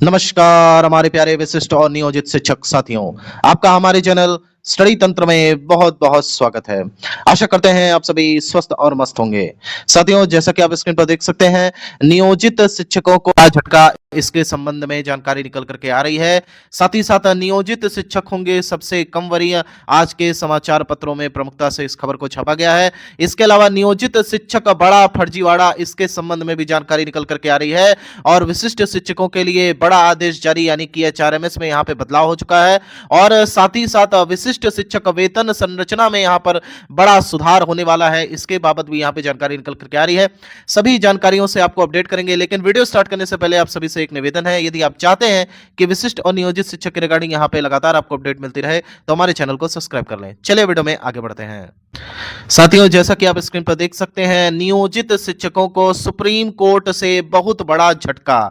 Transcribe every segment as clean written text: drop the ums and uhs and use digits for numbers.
नमस्कार हमारे प्यारे विशिष्ट और नियोजित शिक्षक साथियों। आपका हमारे चैनल स्टडी तंत्र में बहुत बहुत स्वागत है। आशा करते हैं आप सभी स्वस्थ और मस्त होंगे। साथियों, जैसा कि आप स्क्रीन पर देख सकते हैं, नियोजित शिक्षकों को बड़ा झटका, इसके संबंध में जानकारी निकल करके आ रही है। साथ ही साथ नियोजित शिक्षक होंगे सबसे कम वरीय, आज के समाचार पत्रों में प्रमुखता से इस खबर को छापा गया है। इसके अलावा नियोजित शिक्षक बड़ा फर्जीवाड़ा, इसके संबंध में भी जानकारी निकल करके आ रही है। और विशिष्ट शिक्षकों के लिए बड़ा आदेश जारी, यानी कि एचआरएमएस में यहाँ पे बदलाव हो चुका है। और साथ ही साथ विशिष्ट शिक्षक वेतन संरचना में यहाँ पर बड़ा सुधार होने वाला है। इसके बाबत भी यहाँ पे जानकारी निकल करके आ रही है। सभी जानकारियों से आपको अपडेट करेंगे, लेकिन वीडियो स्टार्ट करने से पहले आप सभी से एक निवेदन है, यदि आप चाहते हैं कि विशिष्ट और नियोजित शिक्षक के रिगार्डिंग यहाँ पे लगातार आपको अपडेट मिलती रहे, तो हमारे चैनल को सब्सक्राइब कर लें। चलिए वीडियो में आगे बढ़ते हैं। साथियों, जैसा कि आप स्क्रीन पर देख सकते हैं, नियोजित शिक्षकों को सुप्रीम कोर्ट से बहुत बड़ा झटका।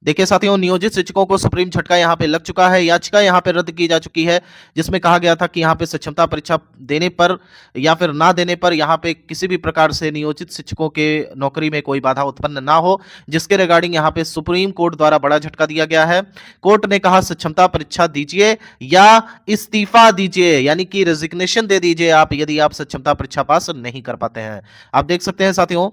देखिए साथियों, नियोजित शिक्षकों को सुप्रीम झटका यहां पे लग चुका है। याचिका यहां पे रद्द की जा चुकी है, जिसमें कहा गया था कि यहां पे सक्षमता परीक्षा देने पर या फिर ना देने पर यहां पे किसी भी प्रकार से नियोजित शिक्षकों के नौकरी में कोई बाधा उत्पन्न ना हो, जिसके रिगार्डिंग यहां पे सुप्रीम कोर्ट द्वारा बड़ा झटका दिया गया है। कोर्ट ने कहा सक्षमता परीक्षा दीजिए या इस्तीफा दीजिए, यानी कि रेजिग्नेशन दे दीजिए आप, यदि आप सक्षमता परीक्षा पास नहीं कर पाते हैं। आप देख सकते हैं साथियों,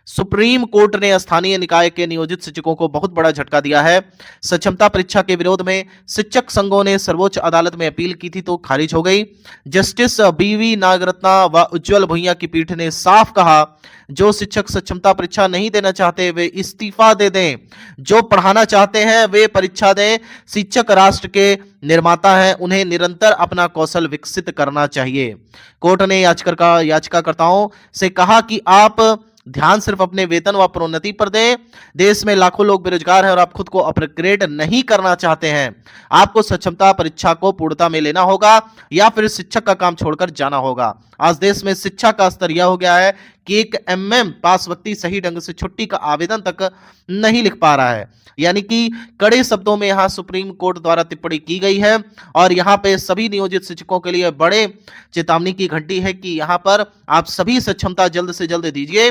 सुप्रीम कोर्ट ने स्थानीय निकाय के नियोजित शिक्षकों को बहुत बड़ा झटका दिया है। सक्षमता परीक्षा के विरोध में शिक्षक संघों ने सर्वोच्च अदालत में अपील की थी, तो खारिज हो गई। जस्टिस बीवी नागरत्ना व उज्जवल भुइयां की पीठ ने साफ कहा, जो शिक्षक सक्षमता परीक्षा नहीं देना चाहते वे इस्तीफा दे दें, जो पढ़ाना चाहते हैं वे परीक्षा दें। शिक्षक राष्ट्र के निर्माता हैं, उन्हें निरंतर अपना कौशल विकसित करना चाहिए। कोर्ट ने याचिकाकर्ताओं से कहा कि आप ध्यान सिर्फ अपने वेतन व प्रोन्नति पर दें। देश में लाखों लोग बेरोजगार हैं और आप खुद को अपग्रेड नहीं करना चाहते हैं। आपको सक्षमता परीक्षा को पूर्णता में लेना होगा या फिर शिक्षक का काम छोड़कर जाना होगा। आज देश में शिक्षा का स्तर यह हो गया है कि एक एमएम पास व्यक्ति सही ढंग से छुट्टी का आवेदन तक नहीं लिख पा रहा है। यानी कि कड़े शब्दों में यहां सुप्रीम कोर्ट द्वारा टिप्पणी की गई है। और यहां पे सभी नियोजित शिक्षकों के लिए बड़े चेतावनी की घंटी है कि यहां पर आप सभी सक्षमता जल्द से जल्द दीजिए।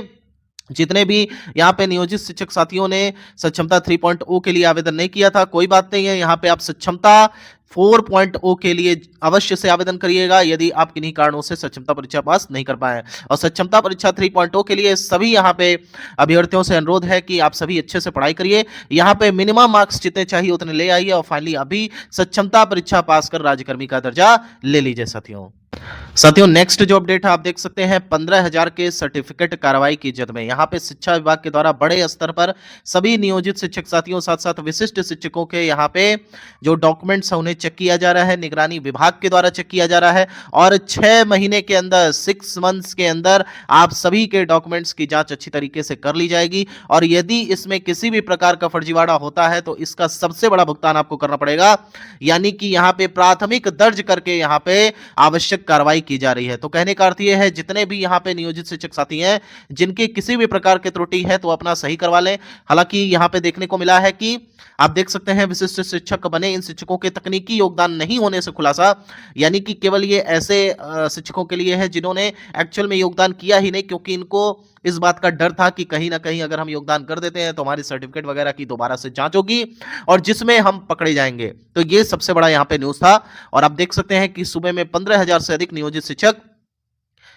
जितने भी यहाँ पे नियोजित शिक्षक साथियों ने सक्षमता 3.0 के लिए आवेदन नहीं किया था, कोई बात नहीं है, यहाँ पे आप सक्षमता 4.0 के लिए अवश्य से आवेदन करिएगा, यदि आप किन्हीं कारणों से सक्षमता परीक्षा पास नहीं कर पाए। और सक्षमता परीक्षा 3.0 के लिए सभी यहाँ पे अभ्यर्थियों से अनुरोध है कि आप सभी अच्छे से पढ़ाई करिए। यहाँ पे मिनिमम मार्क्स जितने चाहिए उतने ले आइए और फाइनली अभी सक्षमता परीक्षा पास कर राज्यकर्मी का दर्जा ले लीजिए। साथियों नेक्स्ट जो अपडेट है आप देख सकते हैं, 15,000 के सर्टिफिकेट कार्रवाई की जद में यहाँ पे शिक्षा विभाग के द्वारा बड़े स्तर पर सभी नियोजित शिक्षक साथियों साथ साथ विशिष्ट शिक्षकों के यहाँ पे जो डॉक्यूमेंट्स है उन्हें चेक किया जा रहा है, निगरानी विभाग के द्वारा चेक किया जा रहा है। और 6 महीने के अंदर 6 मंथ्स के अंदर आप सभी के डॉक्यूमेंट्स की जांच अच्छी तरीके से कर ली जाएगी। और यदि इसमें किसी भी प्रकार का फर्जीवाड़ा होता है तो इसका सबसे बड़ा भुगतान आपको करना पड़ेगा, यानी कि यहाँ पे प्राथमिक दर्ज करके यहाँ पे आवश्यक कार्रवाई की जा रही है। तो कहने का अर्थ यह है, जितने भी यहाँ पे नियोजित शिक्षक साथी हैं जिनके किसी भी प्रकार के त्रुटि है तो अपना सही करवा लें। हालांकि यहाँ पे देखने को मिला है कि आप देख सकते हैं विशिष्ट शिक्षक बने इन शिक्षकों के तकनीकी योगदान नहीं होने से खुलासा, यानी कि केवल ये ऐसे शिक्षकों के लिए है जिन्होंने एक्चुअल में योगदान किया ही नहीं, क्योंकि इनको इस बात का डर था कि कहीं ना कहीं अगर हम योगदान कर देते हैं तो हमारी सर्टिफिकेट वगैरह की दोबारा से जांच होगी और जिसमें हम पकड़े जाएंगे। तो ये सबसे बड़ा यहाँ पे न्यूज था। और आप देख सकते हैं कि सूबे में 15,000 से अधिक नियोजित शिक्षक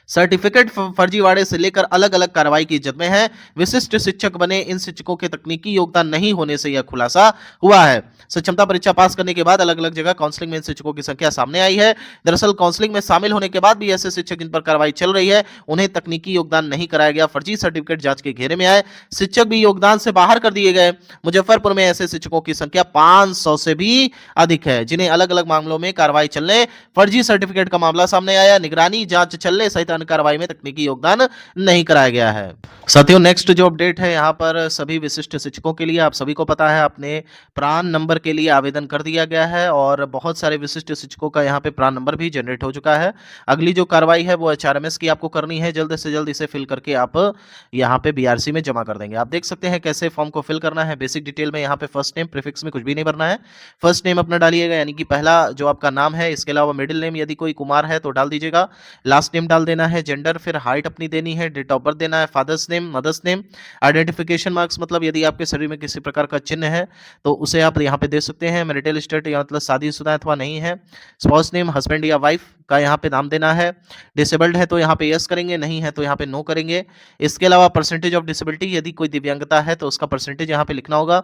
सर्टिफिकेट फर्जीवाड़े से लेकर अलग अलग कार्रवाई की जद में है। विशिष्ट शिक्षक बने इन शिक्षकों के तकनीकी योगदान नहीं होने से यह खुलासा हुआ है। सक्षमता परीक्षा पास करने के बाद अलग अलग जगह काउंसलिंग में इन शिक्षकों की संख्या सामने आई है। दरअसल काउंसलिंग में शामिल होने के बाद भी ऐसे शिक्षक जिन पर कार्रवाई चल रही है उन्हें तकनीकी योगदान नहीं कराया गया, फर्जी सर्टिफिकेट जांच के घेरे में आए। शिक्षक भी योगदान से बाहर कर दिए गए। मुजफ्फरपुर में ऐसे शिक्षकों की संख्या 500 से भी अधिक है, जिन्हें अलग अलग मामलों में कार्रवाई चलने, फर्जी सर्टिफिकेट का मामला सामने आया, निगरानी जांच चलने सहित कार्रवाई में तकनीकी योगदान नहीं कराया गया है। साथियों नेक्स्ट जो अपडेट है यहाँ पर सभी विशिष्ट शिक्षकों के लिए, आप सभी को पता है अपने प्रान नंबर के लिए आवेदन कर दिया गया है और बहुत सारे विशिष्ट शिक्षकों का यहाँ पे प्रान नंबर भी जनरेट हो चुका है। अगली जो कार्रवाई है वो एचआरएमएस की आपको करनी है, जल्द से जल्द इसे फिल करके आप यहाँ पे बीआरसी में जमा कर देंगे। आप देख सकते हैं कैसे फॉर्म को फिल करना है। बेसिक डिटेल में यहाँ पे फर्स्ट नेम, प्रीफिक्स में कुछ भी नहीं भरना है, फर्स्ट नेम अपना डालिएगा, यानी कि पहला जो आपका नाम है, इसके अलावा मिडिल नेम यदि कोई कुमार है तो डाल दीजिएगा, लास्ट नेम डाल देना है, जेंडर, फिर हाइट अपनी देनी है, डेट ऑफ बर्थ देना है, father's name, mother's name, identification marks मतलब यदि आपके शरीर में किसी प्रकार का चिन्ह है तो उसे आप यहाँ पे दे सकते हैं। मैरिटल स्टेटस या मतलब शादीशुदा अथवा नहीं है। स्पाउस नेम, हस्बैंड या वाइफ का यहाँ पे नाम देना है। डिसेबल्ड है तो यहाँ पे यस करेंगे, नहीं है तो यहाँ पे नो करेंगे। इसके अलावा परसेंटेज ऑफ डिसेबिलिटी, यदि कोई दिव्यांगता है तो उसका परसेंटेज यहाँ पे लिखना होगा।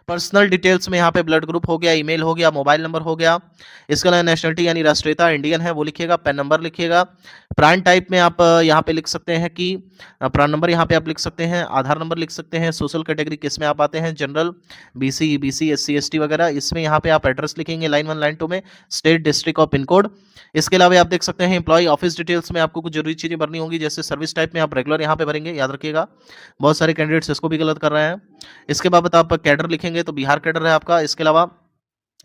पर्सनल डिटेल्स में यहाँ पे ब्लड ग्रुप हो गया, ईमेल हो गया, मोबाइल नंबर हो गया। इसके अलावा नेशनलिटी यानी राष्ट्रीयता इंडियन है वो लिखिएगा, पैन नंबर लिखिएगा। प्राण टाइप में आप यहाँ पे लिख सकते हैं कि प्राण नंबर यहाँ पे आप लिख सकते हैं, आधार नंबर लिख सकते हैं। सोशल कैटेगरी किस में आप आते हैं, general, BC, EBC, SC, ST वगैरह, इसमें यहाँ पे आप एड्रेस लिखेंगे लाइन 1 लाइन 2 में, स्टेट, डिस्ट्रिक्ट और पिन कोड। इसके अलावा आप देख सकते हैं एम्प्लॉय ऑफिस डिटेल्स में आपको कुछ जरूरी चीजें भरनी होंगी, जैसे सर्विस टाइप में आप रेगुलर यहाँ पे भरेंगे, याद रखिएगा। बहुत सारे कैंडिडेट्स इसको भी गलत कर रहे हैं। इसके बाद आप कैडर लिखेंगे तो बिहार कैडर है आपका। इसके अलावा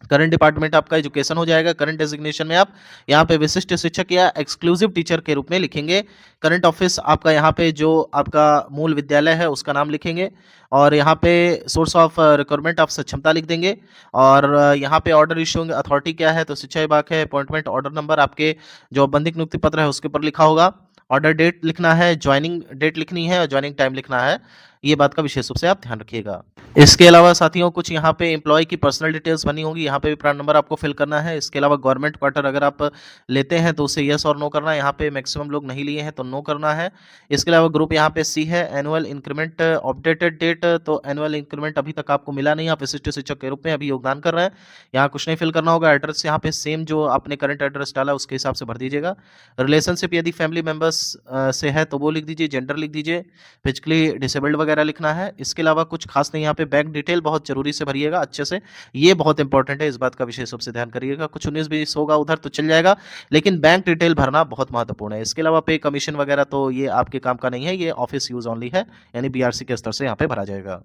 करंट डिपार्टमेंट आपका एजुकेशन हो जाएगा। करंट डेजिग्नेशन में आप यहाँ पे विशिष्ट शिक्षक या एक्सक्लूसिव टीचर के रूप में लिखेंगे। करंट ऑफिस आपका यहाँ पे जो आपका मूल विद्यालय है उसका नाम लिखेंगे, और यहाँ पे सोर्स ऑफ रिक्वायरमेंट आप सक्षमता लिख देंगे। और यहाँ पे ऑर्डर इशूइंग अथॉरिटी क्या है तो शिक्षा विभाग है। अपॉइंटमेंट ऑर्डर नंबर आपके जो औपबंधिक नियुक्ति पत्र है उसके ऊपर लिखा होगा। ऑर्डर डेट लिखना है, ज्वाइनिंग डेट लिखनी है और ज्वाइनिंग टाइम लिखना है। ये बात का विशेष रूप से आप ध्यान रखिएगा। इसके अलावा साथियों कुछ यहाँ पे एम्प्लॉय की पर्सनल डिटेल्स बनी होंगी, यहाँ पे भी प्राण नंबर आपको फिल करना है। इसके अलावा गवर्नमेंट क्वार्टर अगर आप लेते हैं तो उसे यस और नो करना है, यहाँ पे मैक्सिमम लोग नहीं लिए हैं तो नो करना है। इसके अलावा ग्रुप यहाँ पे सी है। एनुअल इंक्रीमेंट अपडेटेड डेट, तो एनुअल इंक्रीमेंट अभी तक आपको मिला नहीं, आप विशिष्ट शिक्षक के रूप में अभी योगदान कर रहे हैं, यहाँ कुछ नहीं फिल करना होगा। एड्रेस यहाँ पे सेम जो आपने करंट एड्रेस डाला उसके हिसाब से भर दीजिएगा। रिलेशनशिप यदि फैमिली मेंबर्स से है तो वो लिख दीजिए, जेंडर लिख दीजिए, फिजिकली डिसेबल्ड वगैरह लिखना है। इसके अलावा कुछ खास नहीं, यहाँ पे बैंक डिटेल बहुत जरूरी से भरिएगा अच्छे से, ये बहुत इंपॉर्टेंट है, इस बात का विशेष रूप से ध्यान करिएगा। कुछ 19-20 होगा उधर तो चल जाएगा, लेकिन बैंक डिटेल भरना बहुत महत्वपूर्ण है। इसके अलावा पे कमीशन वगैरह तो ये आपके काम का नहीं है, ये ऑफिस यूज ओनली है, यानी बीआरसी के स्तर से यहाँ पे भरा जाएगा।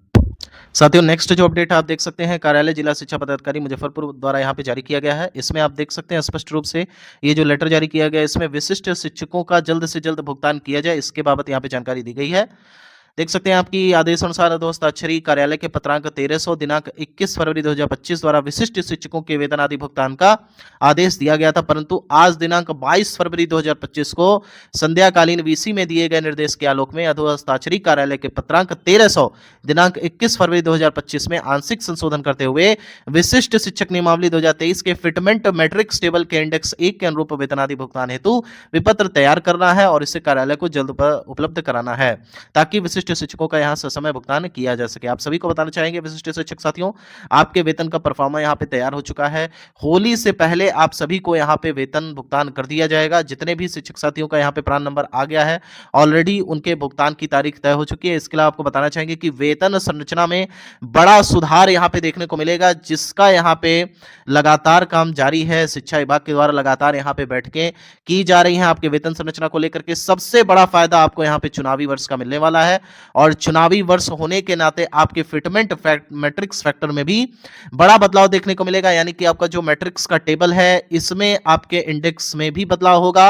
साथियों नेक्स्ट जो अपडेट आप देख सकते हैं कार्यालय जिला शिक्षा पदाधिकारी मुजफ्फरपुर द्वारा यहाँ पे जारी किया गया है। इसमें आप देख सकते हैं स्पष्ट रूप से ये जो लेटर जारी किया गया है इसमें विशिष्ट शिक्षकों का जल्द से जल्द भुगतान किया जाए, इसके बाबत यहाँ पे जानकारी दी गई है। देख सकते हैं आपकी आदेशानुसार दोस्त अक्षरी कार्यालय के पत्रांक 1300 दिनांक 21 फरवरी 2025 द्वारा विशिष्ट शिक्षकों के वेतन आदि भुगतान का आदेश दिया गया था, परंतु आज दिनांक 22 फरवरी 2025 को संध्याकालीन वीसी में दिए गए निर्देश के आलोक में अधोस्थाक्षरी कार्यालय के पत्रांक 1300 दिनांक 21 फरवरी 2025 में आंशिक संशोधन करते हुए विशिष्ट शिक्षक नियमावली 2023 के फिटमेंट मैट्रिक्स टेबल के इंडेक्स 1 के अनुरूप वेतन आदि भुगतान हेतु विपत्र तैयार करना है और इसे कार्यालय को जल्द उपलब्ध कराना है, ताकि विशिष्ट शिक्षकों का यहां ससमय भुगतान किया जा सके। आप सभी को बताना चाहेंगे विशिष्ट शिक्षक साथियों, आपके वेतन का परफॉर्मा यहां पे तैयार हो चुका है। होली से पहले आप सभी को यहां पे वेतन भुगतान कर दिया जाएगा। जितने भी शिक्षक साथियों का यहां पे प्रान नंबर आ गया है ऑलरेडी उनके भुगतान की तारीख तय हो चुकी है। इसके अलावा आपको बताना चाहेंगे कि वेतन संरचना में बड़ा सुधार यहां पे देखने को मिलेगा, जिसका यहां पे लगातार काम जारी है। शिक्षा विभाग के द्वारा लगातार यहां पे बैठकें की जा रही हैं आपके वेतन संरचना को लेकर के। सबसे बड़ा फायदा आपको यहां पे चुनावी वर्ष का मिलने वाला है, और चुनावी वर्ष होने के नाते आपके फिटमेंट मैट्रिक्स फैक्टर में भी बड़ा बदलाव देखने को मिलेगा, यानी कि आपका जो मैट्रिक्स का टेबल है इसमें आपके इंडेक्स में भी बदलाव होगा,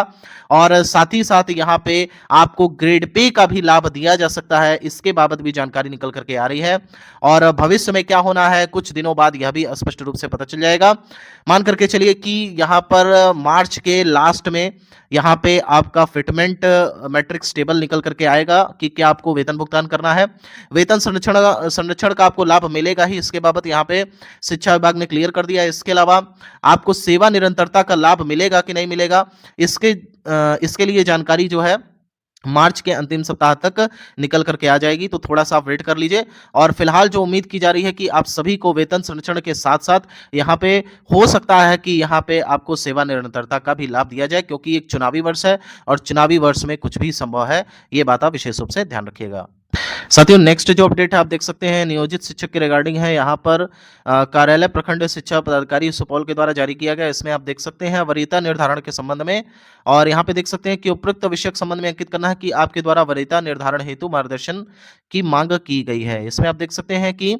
और साथ ही साथ यहां पे आपको ग्रेड पे का भी लाभ दिया जा सकता है। इसके बाबत भी जानकारी निकल करके आ रही है, और भविष्य में क्या होना है कुछ दिनों बाद यह भी स्पष्ट रूप से पता चल जाएगा। मान करके चलिए कि यहां पर मार्च के लास्ट में यहाँ पे आपका फिटमेंट मैट्रिक्स टेबल निकल करके आएगा कि क्या आपको वेतन भुगतान करना है। वेतन संरक्षण का आपको लाभ मिलेगा ही, इसके बाबत यहाँ पे शिक्षा विभाग ने क्लियर कर दिया है। इसके अलावा आपको सेवा निरंतरता का लाभ मिलेगा कि नहीं मिलेगा, इसके लिए जानकारी जो है मार्च के अंतिम सप्ताह तक निकल करके आ जाएगी, तो थोड़ा सा आप वेट कर लीजिए। और फिलहाल जो उम्मीद की जा रही है कि आप सभी को वेतन संरक्षण के साथ साथ यहाँ पे हो सकता है कि यहाँ पे आपको सेवा निरंतरता का भी लाभ दिया जाए, क्योंकि एक चुनावी वर्ष है और चुनावी वर्ष में कुछ भी संभव है, ये बात आप विशेष रूप से ध्यान रखिएगा। साथियों नेक्स्ट जो अपडेट है आप देख सकते हैं नियोजित शिक्षक के रिगार्डिंग है। यहाँ पर कार्यालय प्रखंड शिक्षा पदाधिकारी सुपौल के द्वारा जारी किया गया। इसमें आप देख सकते हैं वरीयता निर्धारण के संबंध में, और यहाँ पे देख सकते हैं कि उपरोक्त विषयक संबंध में अंकित करना है कि आपके द्वारा वरीयता निर्धारण हेतु मार्गदर्शन की मांग की गई है। इसमें आप देख सकते हैं कि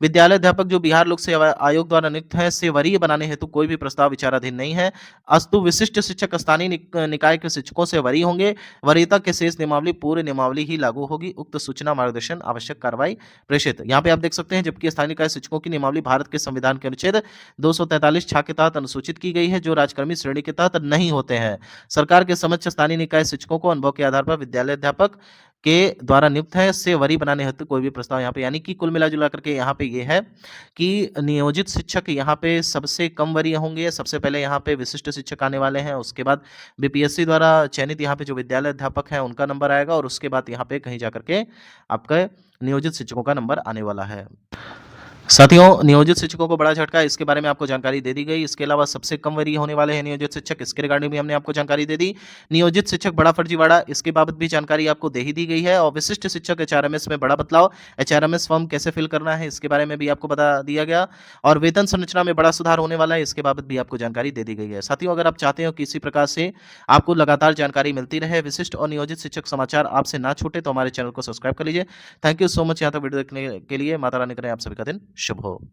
विद्यालय अध्यापक जो बिहार लोक सेवा आयोग द्वारा नियुक्त है से वरीय बनाने हेतु कोई भी प्रस्ताव विचाराधीन नहीं है, अस्तु विशिष्ट शिक्षक स्थानीय निकाय के शिक्षकों से वरीय होंगे। वरीयता के शेष नियमावली पूर्व नियमावली ही लागू होगी। उक्त सूचना मार्गदर्शन आवश्यक कार्रवाई प्रेषित। यहाँ पे आप देख सकते हैं, जबकि स्थानीय निकाय शिक्षकों की नियमावली भारत के संविधान के अनुच्छेद 243 छा के तहत अनुसूचित की गई है, जो राजकर्मी श्रेणी के तहत नहीं होते हैं। सरकार के समक्ष स्थानीय निकाय शिक्षकों को अनुभव के आधार पर विद्यालय अध्यापक के द्वारा नियुक्त है से वरीय बनाने हेतु कोई भी प्रस्ताव यहाँ पे, यानी कि कुल मिला-जुला करके यहाँ पे ये है कि नियोजित शिक्षक यहाँ पे सबसे कम वरीय होंगे। सबसे पहले यहाँ पे विशिष्ट शिक्षक आने वाले हैं, उसके बाद बीपीएससी द्वारा चयनित यहाँ पे जो विद्यालय अध्यापक हैं उनका नंबर आएगा, और उसके बाद यहाँ पे कहीं जाकर के आपका नियोजित शिक्षकों का नंबर आने वाला है। साथियों, नियोजित शिक्षकों को बड़ा झटका है, इसके बारे में आपको जानकारी दे दी गई। इसके अलावा सबसे कम वरीय होने वाले हैं नियोजित शिक्षक, इसके रिगार्डिंग भी हमने आपको जानकारी दे दी। नियोजित शिक्षक बड़ा फर्जीवाड़ा, इसके बाबत भी जानकारी आपको दे ही दी गई है। और विशिष्ट शिक्षक एचआरएमएस में बड़ा बदलाव, एचआरएमएस फॉर्म कैसे फिल करना है इसके बारे में भी आपको बता दिया गया। और वेतन संरचना में बड़ा सुधार होने वाला है, इसके बाबत भी आपको जानकारी दे दी गई है। साथियों, अगर आप चाहते हो कि इसी प्रकार से आपको लगातार जानकारी मिलती रहे, विशिष्ट और नियोजित शिक्षक समाचार आपसे ना छूटे, तो हमारे चैनल को सब्सक्राइब कर लीजिए। थैंक यू सो मच यहाँ तक वीडियो देखने के लिए। माता रानी करें आप सभी का दिन शुभ हो।